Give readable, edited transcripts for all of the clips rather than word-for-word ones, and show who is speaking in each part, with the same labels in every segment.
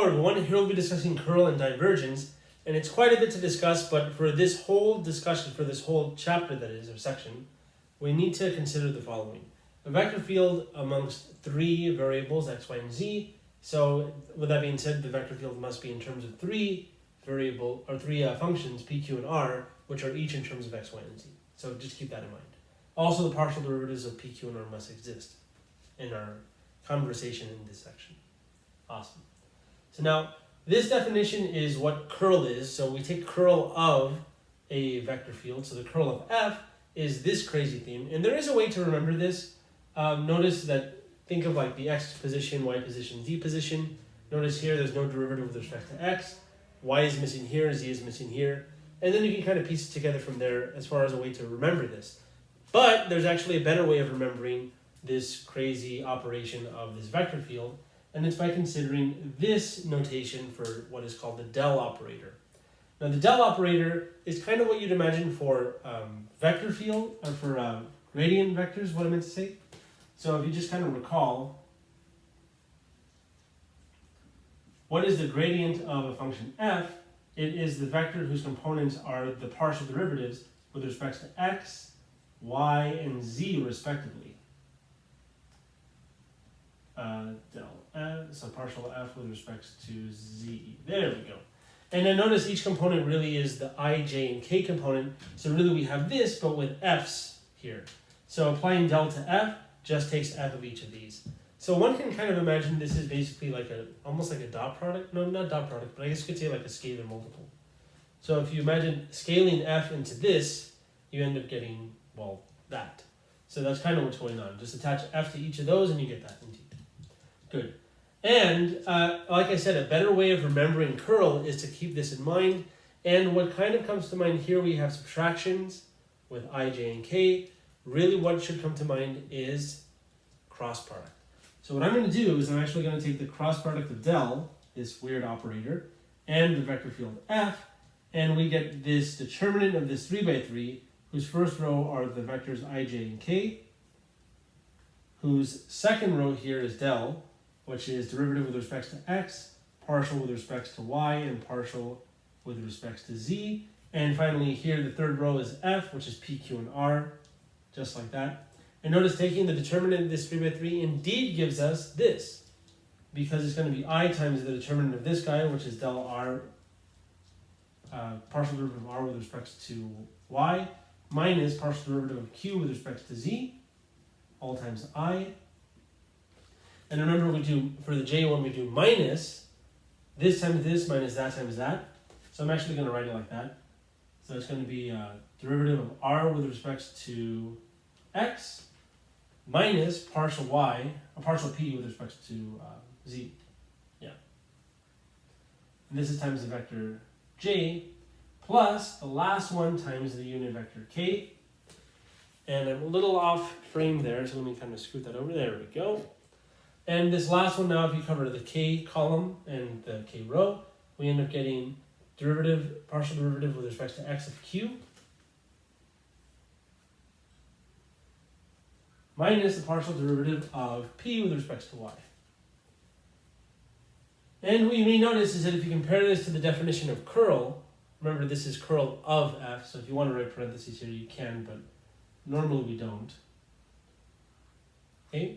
Speaker 1: Hello everyone, here we'll be discussing curl and divergence, and it's quite a bit to discuss, but for this whole discussion, for this whole chapter that is, or section, we need to consider the following. A vector field amongst three variables, x, y, and z. So with that being said, the vector field must be in terms of three functions, p, q, and r, which are each in terms of x, y, and z. So just keep that in mind. Also, the partial derivatives of p, q, and r must exist in our conversation in this section. Awesome. So now, this definition is what curl is. So we take curl of a vector field. So the curl of f is this crazy thing. And there is a way to remember this. Notice that, think of like the x position, y position, z position. Notice here there's no derivative with respect to x. Y is missing here, z is missing here. And then you can kind of piece it together from there as far as a way to remember this. But there's actually a better way of remembering this crazy operation of this vector field. And it's by considering this notation for what is called the del operator. Now the del operator is kind of what you'd imagine for vector field, or for gradient vectors, what I meant to say. So if you just kind of recall, what is the gradient of a function f? It is the vector whose components are the partial derivatives with respect to x, y, and z respectively. So partial f with respect to z. There we go. And then notice each component really is the I, j, and k component. So really we have this, but with f's here. So applying del to f just takes f of each of these. So one can kind of imagine this is basically like almost like a dot product. No, not dot product, but I guess you could say like a scalar multiple. So if you imagine scaling f into this, you end up getting, well, that. So that's kind of what's going on. Just attach f to each of those and you get that indeed. Good. And like I said, a better way of remembering curl is to keep this in mind. And what kind of comes to mind here, we have subtractions with I, j, and k. Really what should come to mind is cross product. So what I'm going to do is I'm actually going to take the cross product of del, this weird operator, and the vector field f, and we get this determinant of this 3 by 3, whose first row are the vectors I, j, and k, whose second row here is del, which is derivative with respect to x, partial with respect to y, and partial with respect to z. And finally here, the third row is f, which is p, q, and r, just like that. And notice taking the determinant of this 3 by 3 indeed gives us this, because it's going to be I times the determinant of this guy, which is del r, partial derivative of r with respect to y, minus partial derivative of q with respect to z, all times I. And remember, we do, for the j one, we do minus this times this minus that times that. So I'm actually going to write it like that. So it's going to be derivative of r with respect to x minus partial y, or partial p with respect to z. Yeah. And this is times the vector j plus the last one times the unit vector k. And I'm a little off frame there, so let me kind of scoot that over. There we go. And this last one now, if you cover the k column and the k row, we end up getting partial derivative with respect to x of q minus the partial derivative of p with respect to y. And what you may notice is that if you compare this to the definition of curl, remember this is curl of f, so if you want to write parentheses here, you can, but normally we don't. Okay.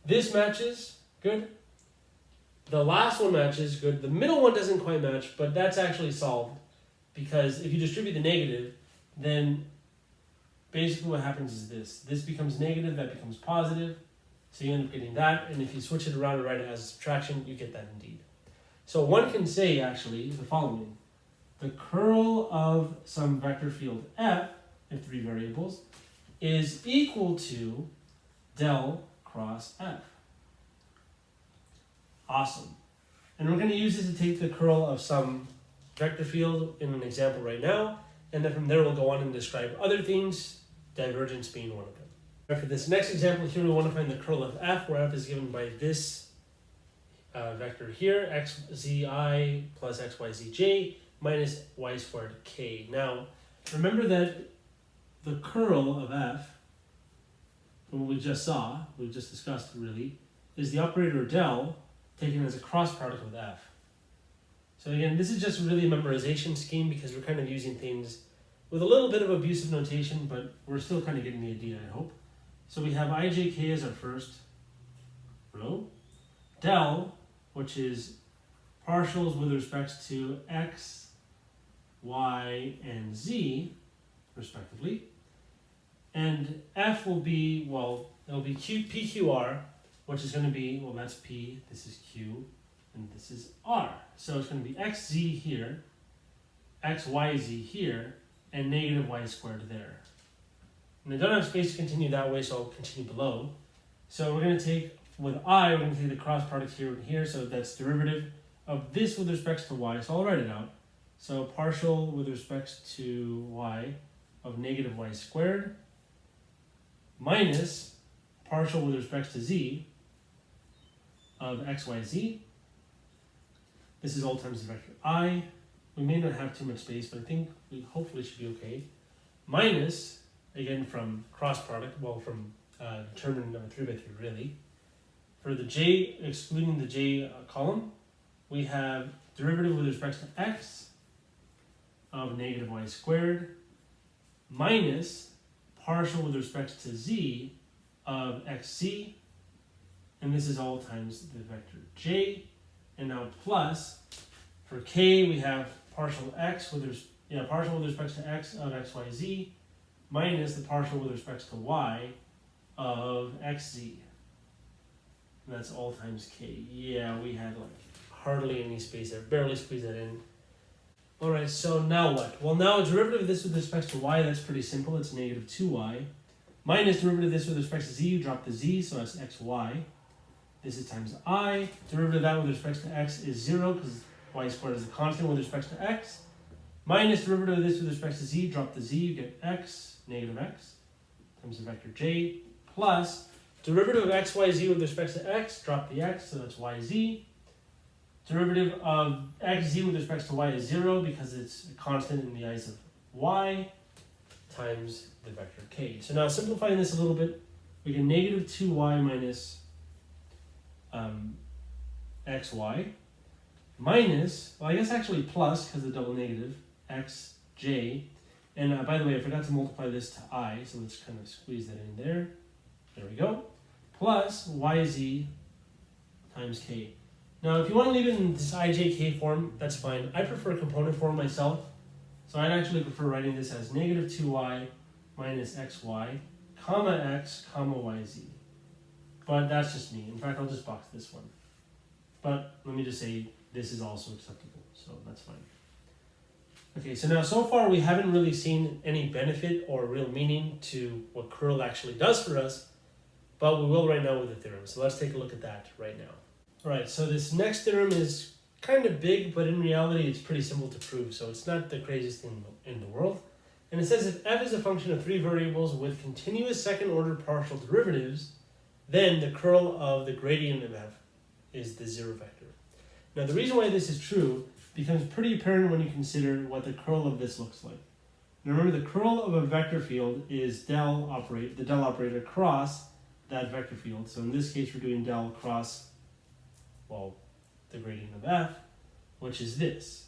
Speaker 1: This matches, good. The last one matches, good. The middle one doesn't quite match, but that's actually solved, because if you distribute the negative, then basically what happens is this. This becomes negative, that becomes positive, so you end up getting that, and if you switch it around and write it as a subtraction, you get that indeed. So one can say, actually, the following. The curl of some vector field f, in three variables, is equal to del cross f. Awesome. And we're going to use this to take the curl of some vector field in an example right now, and then from there we'll go on and describe other things, divergence being one of them. Right, for this next example here, we want to find the curl of f, where f is given by this vector here, xzi plus xyzj minus y squared k. Now, remember that the curl of f, from what we just saw, we just discussed really, is the operator del taken as a cross product with f. So again, this is just really a memorization scheme because we're kind of using things with a little bit of abusive notation, but we're still kind of getting the idea, I hope. So we have ijk as our first row. Del, which is partials with respect to x, y, and z, respectively. And f will be, well, it'll be PQR, which is going to be, well, that's P, this is Q, and this is R. So it's going to be xz here, xyz here, and negative y squared there. And I don't have space to continue that way, so I'll continue below. So we're going to take, with I, we're going to take the cross product here and here, so that's derivative of this with respect to y, so I'll write it out. So partial with respect to y of negative y squared minus partial with respect to z of xyz. This is all times the vector I. We may not have too much space, but I think we hopefully should be okay. Minus, again from cross product, well from determinant of a 3 by 3 really. For the j, excluding the j column, we have derivative with respect to x of negative y squared minus partial with respect to z of xc, and this is all times the vector j, and now plus, for k we have partial x with partial with respect to x of xyz minus the partial with respect to y of xz. And that's all times k. Yeah, we had like hardly any space there, barely squeezed that in. All right, so now what? Well, now a derivative of this with respect to y, that's pretty simple. It's negative 2y. Minus derivative of this with respect to z, you drop the z, so that's xy. This is times I. Derivative of that with respect to x is 0, because y squared is a constant with respect to x. Minus derivative of this with respect to z, drop the z, you get x, negative x, times the vector j, plus derivative of xyz with respect to x, drop the x, so that's yz. Derivative of xz with respect to y is 0 because it's a constant in the eyes of y, times the vector k. So now simplifying this a little bit, we get negative 2y minus xy minus, well I guess actually plus because of the double negative, xj. And by the way, I forgot to multiply this to I, so let's kind of squeeze that in there. There we go. Plus yz times k. Now, if you want to leave it in this ijk form, that's fine. I prefer component form myself. So I'd actually prefer writing this as negative 2y minus xy, comma x, comma yz. But that's just me. In fact, I'll just box this one. But let me just say this is also acceptable, so that's fine. Okay, so now so far we haven't really seen any benefit or real meaning to what curl actually does for us, but we will right now with the theorem. So let's take a look at that right now. All right, so this next theorem is kind of big, but in reality it's pretty simple to prove, so it's not the craziest thing in the world. And it says if f is a function of 3 variables with continuous second order partial derivatives, then the curl of the gradient of f is the 0 vector. Now the reason why this is true becomes pretty apparent when you consider what the curl of this looks like. Now remember, the curl of a vector field is the del operator cross that vector field. So in this case we're doing del cross, well, the gradient of f, which is this.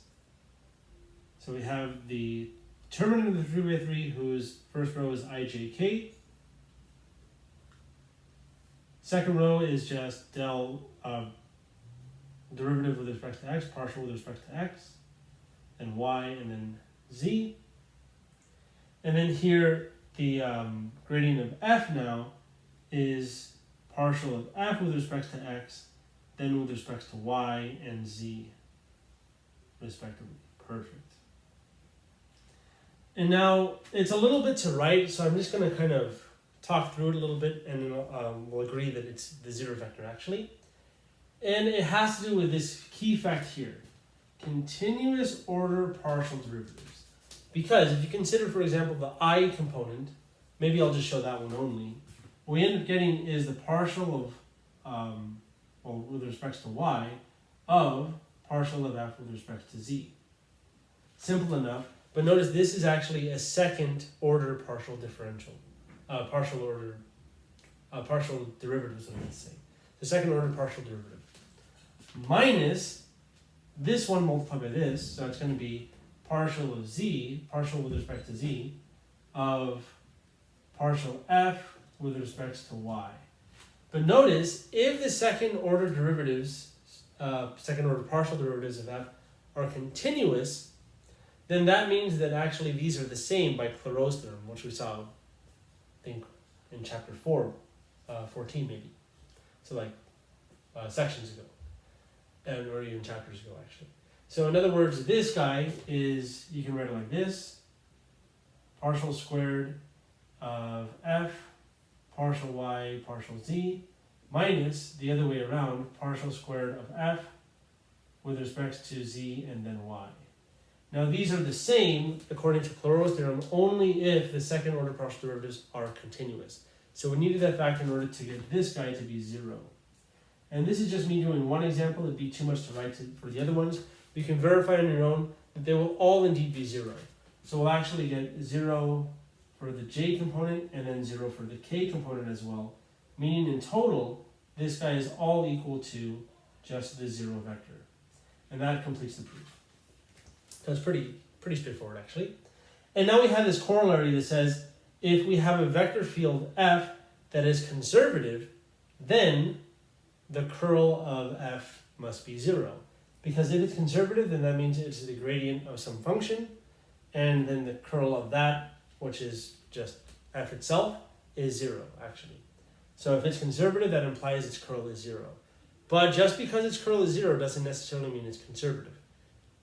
Speaker 1: So we have the determinant of the 3 by 3 whose first row is ijk. Second row is just del derivative with respect to x, partial with respect to x, and y, and then z. And then here the gradient of f now is partial of f with respect to x, then with respect to y and z, respectively. Perfect. And now it's a little bit to write, so I'm just going to kind of talk through it a little bit, and then we'll agree that it's the 0 vector actually. And it has to do with this key fact here, continuous order partial derivatives. Because if you consider, for example, the I component, maybe I'll just show that one only, what we end up getting is the partial of, well, with respect to y, of partial of f with respect to z. Simple enough, but notice this is actually a second order partial differential, partial derivative is what I'm going to say. The second order partial derivative. Minus this one multiplied by this, so it's going to be partial of z, partial with respect to z, of partial f with respect to y. But notice, if the second order derivatives, second order partial derivatives of f are continuous, then that means that actually these are the same by Clairaut's theorem, which we saw, I think, in chapter 14 maybe. So like sections ago, or even chapters ago actually. So in other words, this guy is, you can write it like this, partial squared of f, partial y, partial z, minus the other way around, partial squared of f with respect to z and then y. Now these are the same according to Clairaut's theorem only if the second order partial derivatives are continuous. So we needed that fact in order to get this guy to be 0. And this is just me doing one example. It'd be too much to write for the other ones. You can verify on your own that they will all indeed be 0. So we'll actually get 0 for the j component and then 0 for the k component as well. Meaning in total, this guy is all equal to just the 0 vector. And that completes the proof. So it's pretty straightforward actually. And now we have this corollary that says if we have a vector field f that is conservative, then the curl of f must be 0. Because if it's conservative, then that means it's the gradient of some function, and then the curl of that, which is just f itself, is 0 actually. So if it's conservative, that implies its curl is 0. But just because its curl is 0 doesn't necessarily mean it's conservative.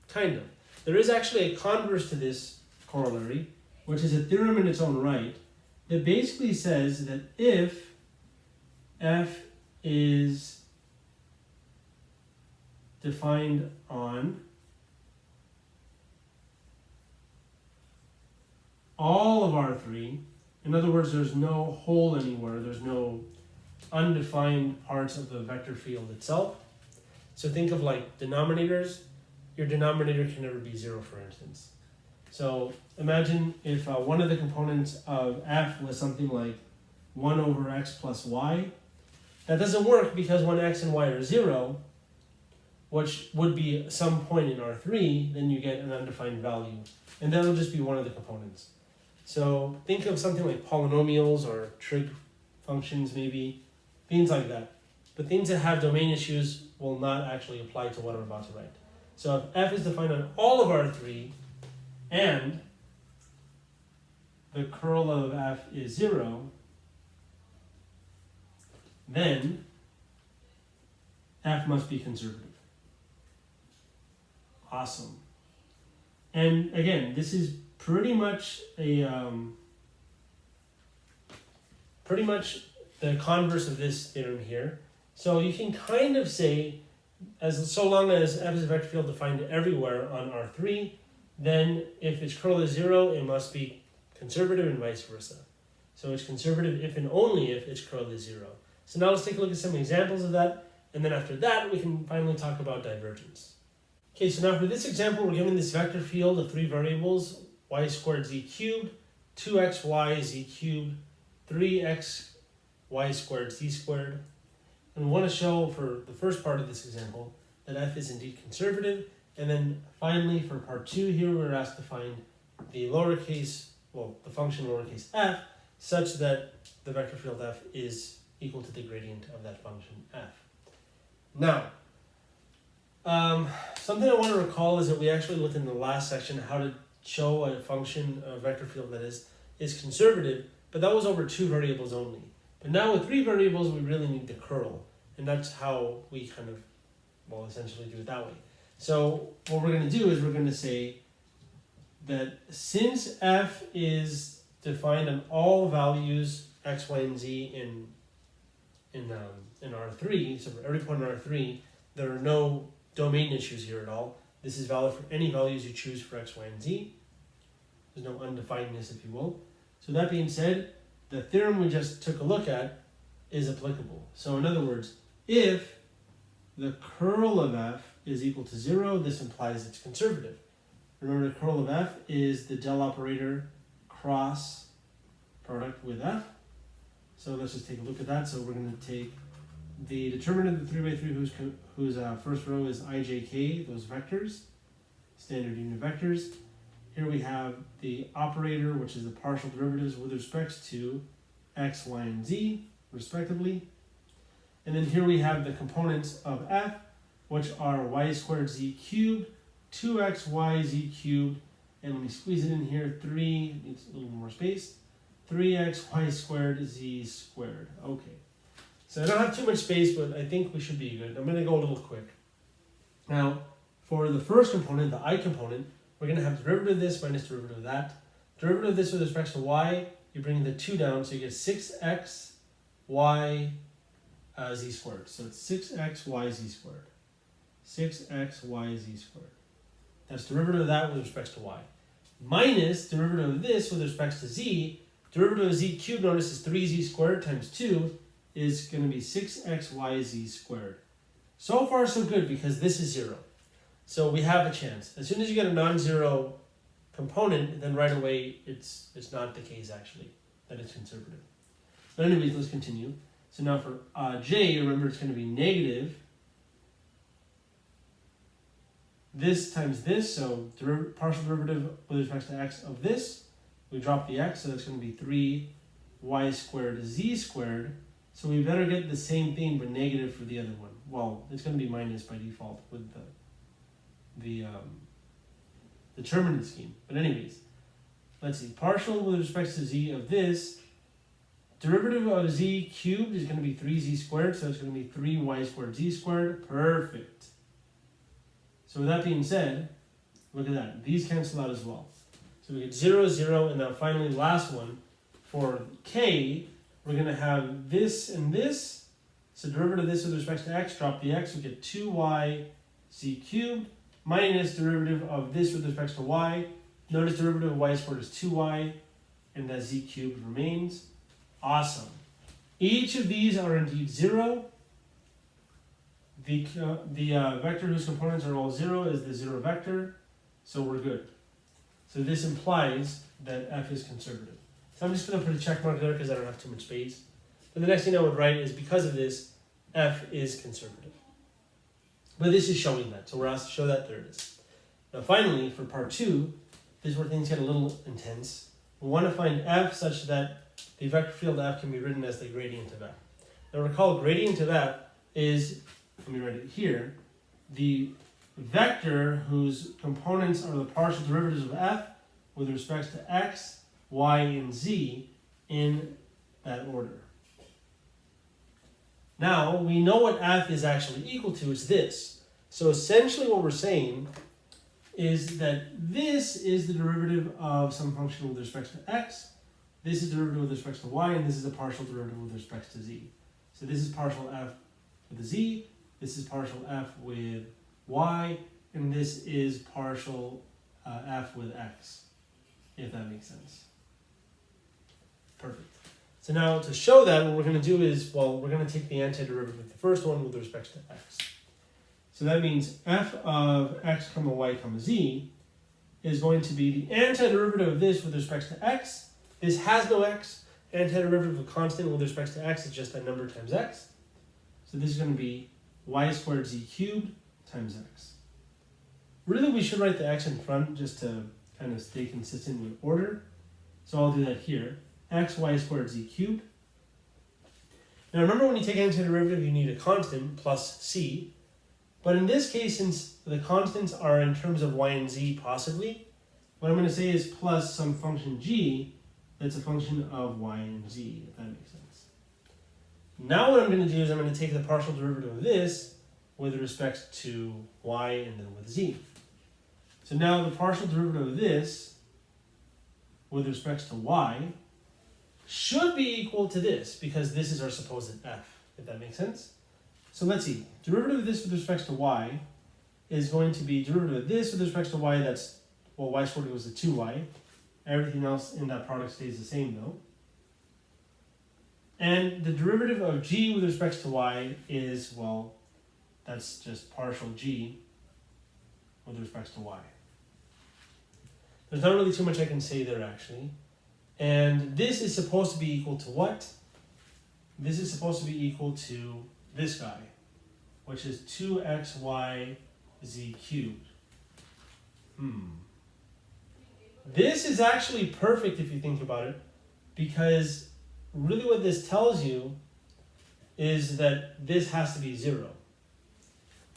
Speaker 1: Kind of. There is actually a converse to this corollary, which is a theorem in its own right, that basically says that if f is defined on all of R3, in other words, there's no hole anywhere, there's no undefined parts of the vector field itself. So think of like denominators. Your denominator can never be 0, for instance. So imagine if one of the components of f was something like 1 over x plus y. That doesn't work because when x and y are 0, which would be some point in R3, then you get an undefined value. And that'll just be one of the components. So think of something like polynomials or trig functions maybe, things like that. But things that have domain issues will not actually apply to what I'm about to write. So if f is defined on all of R3 and the curl of f is 0, then f must be conservative. Awesome. And again, this is pretty much the converse of this theorem here. So you can kind of say, so long as f is a vector field defined everywhere on R3, then if its curl is 0, it must be conservative and vice versa. So it's conservative if and only if its curl is 0. So now let's take a look at some examples of that, and then after that we can finally talk about divergence. Okay, so now for this example, we're given this vector field of 3 variables, y squared z cubed, 2xy z cubed, 3x y squared z squared. And we want to show for the first part of this example that f is indeed conservative. And then finally for part 2 here, we're asked to find the the function lowercase f such that the vector field f is equal to the gradient of that function f. Now, something I want to recall is that we actually looked in the last section how to show a function, a vector field that is conservative, but that was over 2 variables only. But now with 3 variables, we really need the curl, and that's how we kind of, essentially do it that way. So what we're going to do is we're going to say that since f is defined on all values x, y, and z in R3, so for every point in R3, there are no domain issues here at all. This is valid for any values you choose for x, y, and z. There's no undefinedness, if you will. So that being said, the theorem we just took a look at is applicable. So in other words, if the curl of f is equal to 0, this implies it's conservative. Remember, the curl of f is the del operator cross product with f. So let's just take a look at that. So we're going to take the determinant of the 3 by 3 whose first row is ijk, those vectors, standard unit vectors. Here we have the operator, which is the partial derivatives with respect to x, y, and z, respectively. And then here we have the components of f, which are y squared z cubed, 2xy z cubed, and let me squeeze it in here, 3, needs a little more space, 3xy squared z squared. Okay. So I don't have too much space, but I think we should be good. I'm going to go a little quick. Now, for the first component, the I component, we're going to have derivative of this minus derivative of that. Derivative of this with respect to y, you bring the 2 down, so you get 6x y z squared. So it's 6x y z squared. 6x y z squared. That's derivative of that with respect to y. Minus derivative of this with respect to z. Derivative of z cubed, notice, is 3z squared times 2 is going to be 6xyz squared. So far so good because this is 0. So we have a chance. As soon as you get a non-zero component, then right away it's not the case actually, that it's conservative. But anyways, let's continue. So now for j, remember it's going to be negative this times this, so partial derivative with respect to x of this. We drop the x, so that's going to be 3y squared z squared. So we better get the same thing but negative for the other one. Well, it's going to be minus by default with the determinant scheme. But anyways, let's see. Partial with respect to z of this. Derivative of z cubed is going to be 3z squared, so it's going to be 3y squared z squared. Perfect. So with that being said, look at that. These cancel out as well. So we get 0, 0, and now finally last one. For k, we're going to have this and this. So derivative of this with respect to x, drop the x, we get 2y z cubed minus derivative of this with respect to y. Notice derivative of y squared is 2y, and that z cubed remains. Awesome. Each of these are indeed 0. The vector whose components are all 0 is the 0 vector, so we're good. So this implies that f is conservative. So I'm just going to put a check mark there because I don't have too much space. But the next thing I would write is because of this, f is conservative. But this is showing that, so we're asked to show that. There it is. Now finally, for part 2, this is where things get a little intense. We want to find f such that the vector field f can be written as the gradient of f. Now recall, gradient of f is, let me write it here, the vector whose components are the partial derivatives of f with respect to x, y, and z in that order. Now, we know what f is actually equal to, it's this. So essentially what we're saying is that this is the derivative of some function with respect to x, this is derivative with respect to y, and this is a partial derivative with respect to z. So this is partial f with a z, this is partial f with y, and this is partial f with x, if that makes sense. Perfect. So now to show that, what we're going to do is, well, we're going to take the antiderivative of the first one with respect to x. So that means f of x comma y comma z is going to be the antiderivative of this with respect to x. This has no x. Antiderivative of constant with respect to x is just that number times x. So this is going to be y squared z cubed times x. Really, we should write the x in front just to kind of stay consistent with order. So I'll do that here. X y squared z cubed. Now remember, when you take antiderivative, you need a constant plus c. But in this case, since the constants are in terms of y and z possibly, what I'm going to say is plus some function g that's a function of y and z, if that makes sense. Now what I'm going to do is I'm going to take the partial derivative of this with respect to y and then with z. So now the partial derivative of this with respect to y should be equal to this, because this is our supposed f, if that makes sense. So let's see. Derivative of this with respect to y is going to be derivative of this with respect to y, that's, well, y squared equals to 2y. Everything else in that product stays the same though. And the derivative of g with respect to y is, well, that's just partial g with respect to y. There's not really too much I can say there actually. And this is supposed to be equal to what? This is supposed to be equal to this guy, which is 2xyz cubed. This is actually perfect if you think about it, because really what this tells you is that this has to be 0.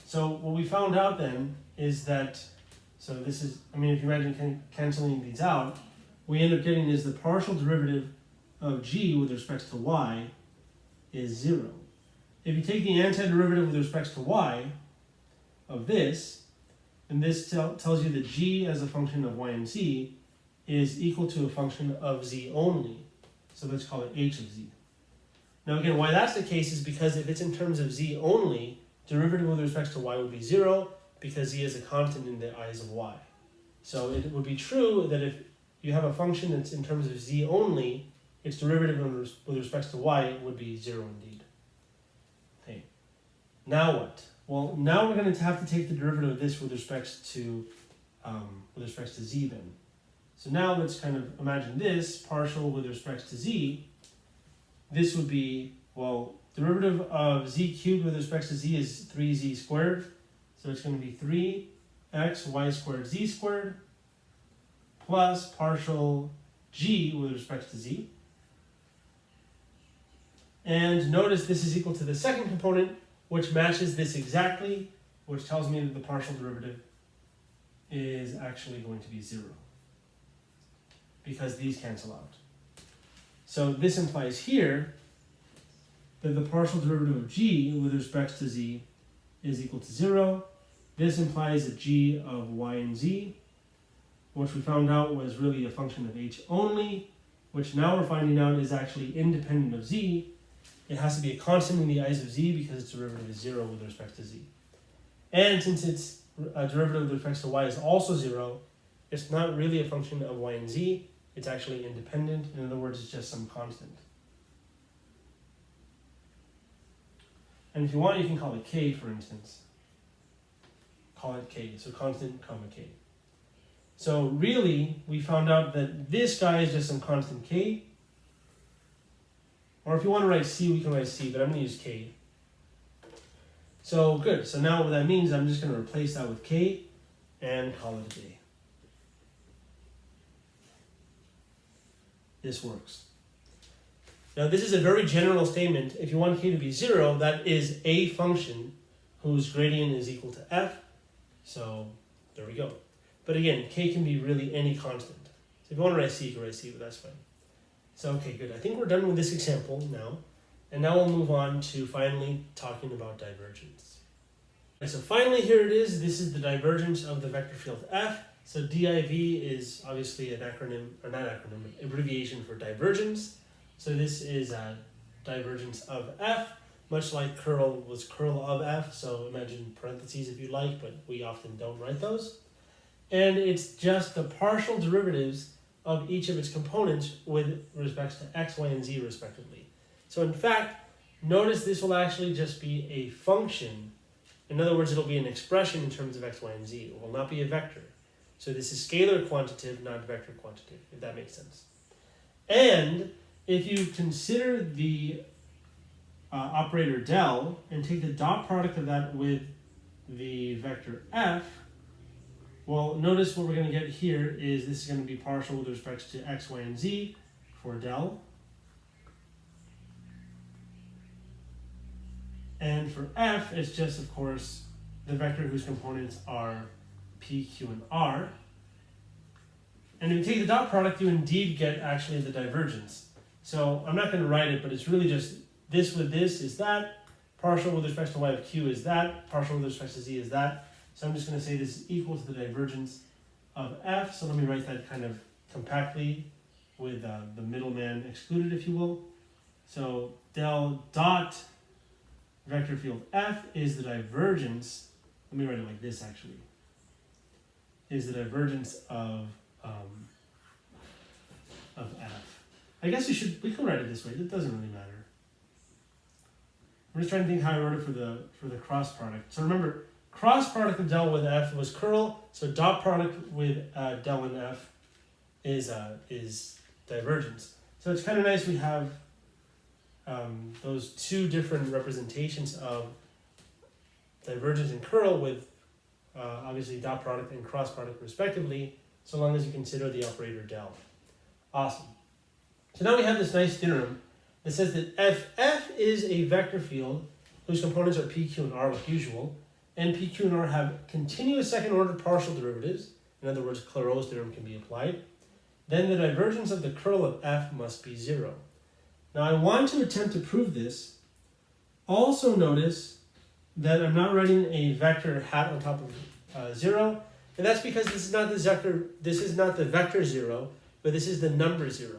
Speaker 1: So what we found out then is that, so this is, I mean, if you imagine canceling these out, we end up getting is the partial derivative of g with respect to y is 0. If you take the antiderivative with respect to y of this, and this tells you that g as a function of y and z is equal to a function of z only. So let's call it h of z. Now again, why that's the case is because if it's in terms of z only, derivative with respect to y would be 0 because z is a constant in the eyes of y. So it would be true that if you have a function that's in terms of z only, its derivative with respect to y would be 0 indeed. Okay. Now what? Well, now we're going to have to take the derivative of this with respect to z then. So now let's kind of imagine this partial with respect to z. This would be, well, derivative of z cubed with respect to z is 3z squared. So it's going to be 3x y squared z squared plus partial g with respect to z. And notice this is equal to the second component, which matches this exactly, which tells me that the partial derivative is actually going to be 0. Because these cancel out. So this implies here that the partial derivative of g with respect to z is equal to 0. This implies that g of y and z, which we found out was really a function of h only, which now we're finding out is actually independent of z. It has to be a constant in the eyes of z because its derivative is 0 with respect to z. And since its derivative with respect to y is also 0, it's not really a function of y and z. It's actually independent. In other words, it's just some constant. And if you want, you can call it k, for instance. Call it k, so constant, comma, k. So really, we found out that this guy is just some constant k. Or if you want to write c, we can write c, but I'm going to use k. So good. So now what that means, I'm just going to replace that with k and call it a day. This works. Now this is a very general statement. If you want k to be 0, that is a function whose gradient is equal to f. So there we go. But again, k can be really any constant. So if you want to write c, you can write c, but that's fine. So okay, good. I think we're done with this example now. And now we'll move on to finally talking about divergence. So finally here it is. This is the divergence of the vector field f. So div is obviously an acronym, or not acronym, but abbreviation for divergence. So this is a divergence of f, much like curl was curl of f. So imagine parentheses if you like, but we often don't write those. And it's just the partial derivatives of each of its components with respect to x, y, and z respectively. So in fact, notice this will actually just be a function. In other words, it'll be an expression in terms of x, y, and z. It will not be a vector. So this is scalar quantitative, not vector quantitative, if that makes sense. And if you consider the operator del and take the dot product of that with the vector f, well, notice what we're going to get here is this is going to be partial with respect to x, y, and z for del. And for f, it's just, of course, the vector whose components are p, q, and r. And if you take the dot product, you indeed get actually the divergence. So I'm not going to write it, but it's really just this with this is that, partial with respect to y of q is that, partial with respect to z is that. So I'm just going to say this is equal to the divergence of f. So let me write that kind of compactly with the middleman excluded, if you will. So del dot vector field f is the divergence. Let me write it like this actually. Is the divergence of f. I guess we can write it this way. It doesn't really matter. I'm just trying to think how I wrote it for the cross product. So remember, cross product of del with f was curl. So dot product with del and f is divergence. So it's kind of nice we have those two different representations of divergence and curl with obviously dot product and cross product respectively, so long as you consider the operator del. Awesome. So now we have this nice theorem that says that F is a vector field whose components are P, Q, and R like usual, and P, Q, and R have continuous second order partial derivatives. In other words, Clairaut's theorem can be applied. Then the divergence of the curl of F must be 0. Now I want to attempt to prove this. Also notice that I'm not writing a vector hat on top of 0, and that's because this is not the vector 0, but this is the number 0.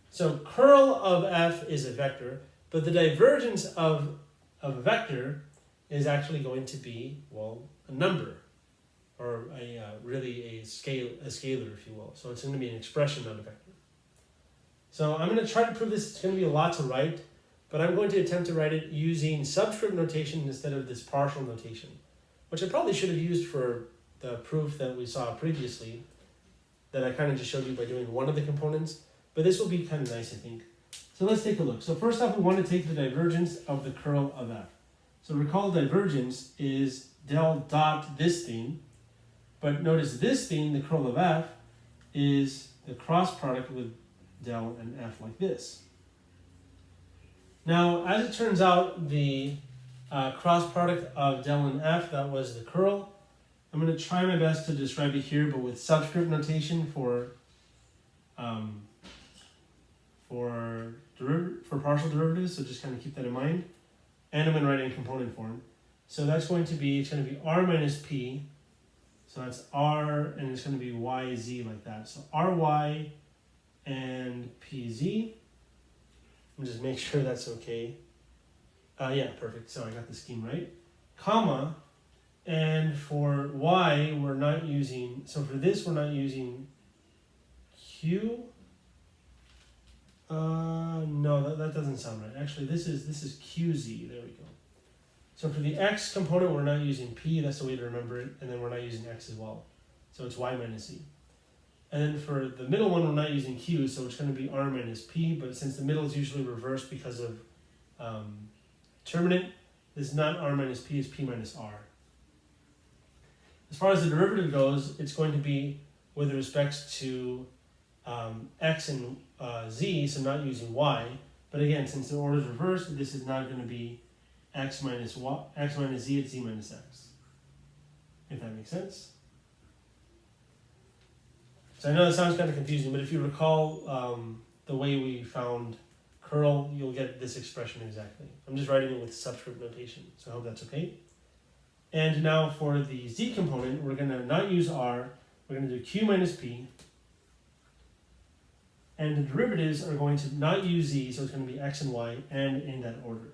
Speaker 1: So curl of F is a vector, but the divergence of a vector is actually going to be, well, a number, or really a scalar, if you will. So it's going to be an expression, not a vector. So I'm going to try to prove this. It's going to be a lot to write, but I'm going to attempt to write it using subscript notation instead of this partial notation, which I probably should have used for the proof that we saw previously, that I kind of just showed you by doing one of the components, but this will be kind of nice, I think. So let's take a look. So first off, we want to take the divergence of the curl of F. So recall divergence is del dot this thing, but notice this thing, the curl of F, is the cross product with del and F like this. Now, as it turns out, the cross product of del and F, that was the curl. I'm going to try my best to describe it here, but with subscript notation for partial derivatives, so just kind of keep that in mind. And I'm going to write it in component form. So that's going to be, it's going to be R minus P. So that's R, and it's going to be YZ like that. So RY and PZ. Let me just make sure that's okay. Yeah, perfect. So I got the scheme right. Comma. And for Y, we're not using, so for this, we're not using Q. No, that doesn't sound right. Actually, this is QZ. There we go. So for the X component, we're not using P. That's the way to remember it. And then we're not using X as well. So it's Y minus Z. And then for the middle one, we're not using Q. So it's going to be R minus P. But since the middle is usually reversed because of determinant, this is not R minus P, it's P minus R. As far as the derivative goes, it's going to be with respect to X and Z, so not using Y. But again, since the order is reversed, this is not going to be X minus Z, it's Z minus X. If that makes sense. So I know that sounds kind of confusing, but if you recall the way we found curl, you'll get this expression exactly. I'm just writing it with subscript notation, so I hope that's okay. And now for the Z component, we're going to not use R, we're going to do Q minus P. And the derivatives are going to not use Z, so it's going to be X and Y, and in that order.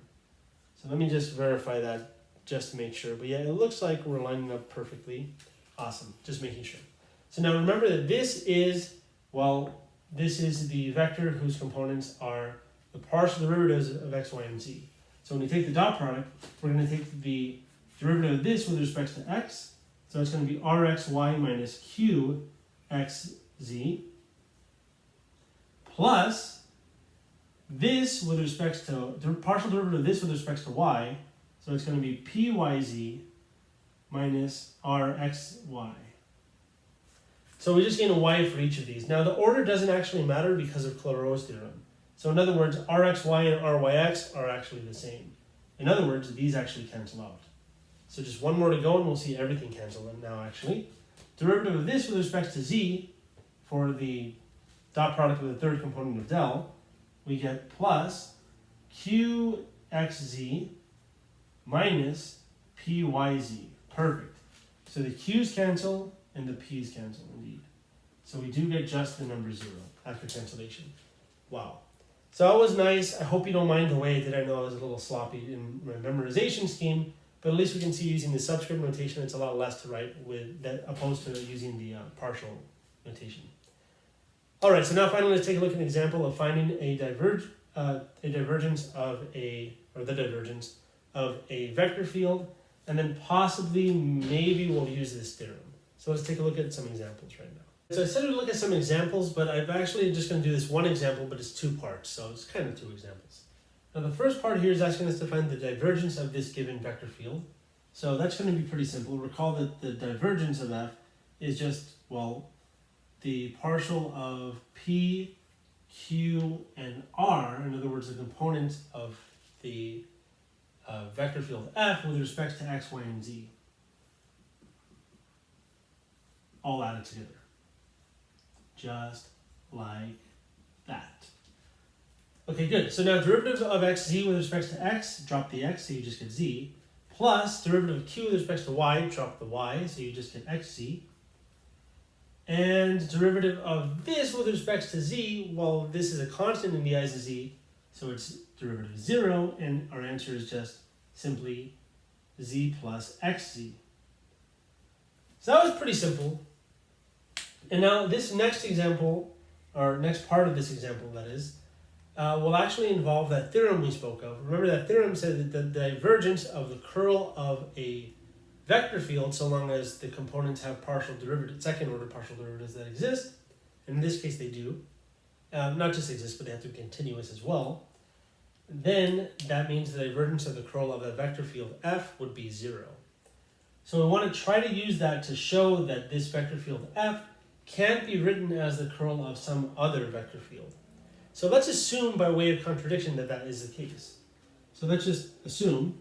Speaker 1: So let me just verify that just to make sure. But yeah, it looks like we're lining up perfectly. Awesome, just making sure. So now remember that this is the vector whose components are the partial derivatives of X, Y, and Z. So when we take the dot product, we're going to take the derivative of this with respect to X. So it's going to be RXY minus QXZ plus this with respect to, the partial derivative of this with respect to Y. So it's going to be PYZ minus RXY. So we just gain a Y for each of these. Now the order doesn't actually matter because of Clairaut's theorem. So in other words, RXY and RYX are actually the same. In other words, these actually cancel out. So just one more to go and we'll see everything cancel out now actually. Derivative of this with respect to Z for the dot product with the third component of del, we get plus QXZ minus PYZ. Perfect. So the Q's cancel and the P's cancel indeed. So we do get just the number 0 after cancellation. Wow. So that was nice. I hope you don't mind the way I did. I know I was a little sloppy in my memorization scheme, but at least we can see using the subscript notation, it's a lot less to write with that opposed to using the partial notation. All right, so now finally let's take a look at an example of finding a divergence of the divergence of a vector field, and then possibly, maybe we'll use this theorem. So let's take a look at some examples right now. So I said we'd look at some examples, but I'm actually just going to do this one example, but it's 2 parts, so it's kind of 2 examples. Now the first part here is asking us to find the divergence of this given vector field. So that's going to be pretty simple. Recall that the divergence of F is just, well, the partial of P, Q, and R, in other words, the components of the vector field F with respect to X, Y, and Z. All added together. Just like that. Okay, good. So now derivative of xz with respect to x, drop the x, so you just get z, plus derivative of q with respect to y, drop the y, so you just get xz. And derivative of this with respect to z, well, this is a constant in the eyes of z, so it's derivative of 0, and our answer is just simply z plus xz. So that was pretty simple. And now this next example, or next part of this example, that is, will actually involve that theorem we spoke of. Remember that theorem said that the divergence of the curl of a vector field, so long as the components have partial derivatives, second order partial derivatives that exist, and in this case they do, not just exist, but they have to be continuous as well, then that means the divergence of the curl of a vector field F would be 0. So we want to try to use that to show that this vector field F can't be written as the curl of some other vector field. So let's assume by way of contradiction that that is the case. So let's just assume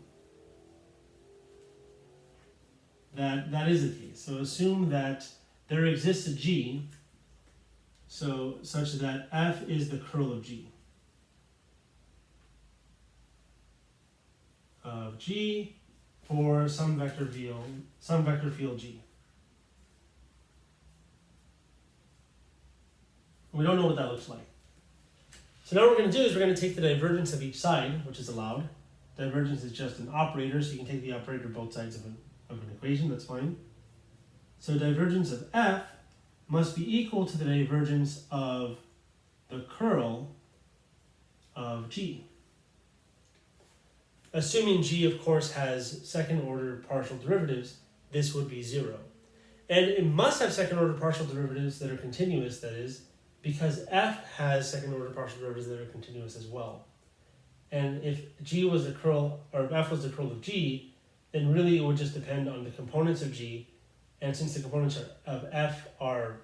Speaker 1: that that is the case. So assume that there exists a G, so such that F is the curl of G. Of G for some vector field G. We don't know what that looks like. So now what we're going to do is we're going to take the divergence of each side, which is allowed. Divergence is just an operator, so you can take the operator both sides of an equation, that's fine. So divergence of F must be equal to the divergence of the curl of G. Assuming G, of course, has second order partial derivatives, this would be 0. And it must have second order partial derivatives that are continuous, that is, because F has second order partial derivatives that are continuous as well. And if G was the curl, or if F was the curl of G, then really it would just depend on the components of G. And since the components of F are,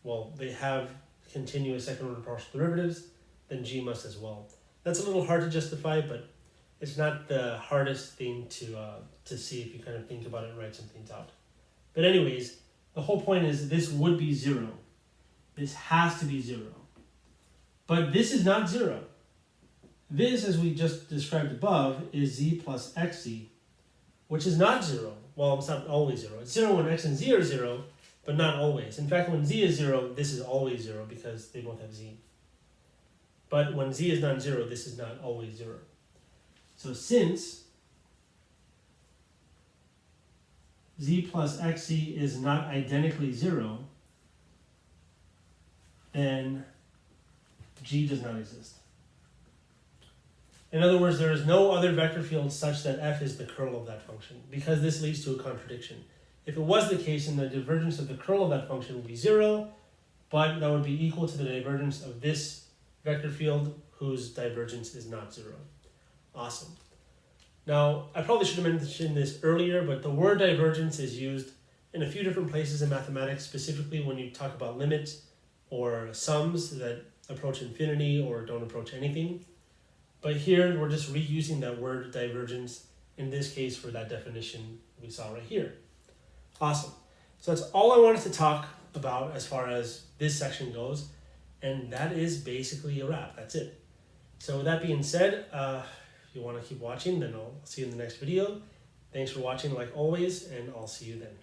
Speaker 1: well, they have continuous second order partial derivatives, then G must as well. That's a little hard to justify, but it's not the hardest thing to see if you kind of think about it and write some things out. But anyways, the whole point is this would be 0. This has to be 0. But this is not 0. This, as we just described above, is z plus xz, which is not 0. Well, it's not always 0. It's 0 when x and z are 0, but not always. In fact, when z is 0, this is always 0 because they both have z. But when z is not 0, this is not always 0. So since z plus xz is not identically 0, then G does not exist. In other words, there is no other vector field such that F is the curl of that function, because this leads to a contradiction. If it was the case, then the divergence of the curl of that function would be 0, but that would be equal to the divergence of this vector field whose divergence is not 0. Awesome. Now, I probably should have mentioned this earlier, but the word divergence is used in a few different places in mathematics, specifically when you talk about limits or sums that approach infinity or don't approach anything. But here we're just reusing that word divergence, in this case for that definition we saw right here. Awesome. So that's all I wanted to talk about as far as this section goes, and that is basically a wrap. That's it. So with that being said, if you want to keep watching, then I'll see you in the next video. Thanks for watching like always, and I'll see you then.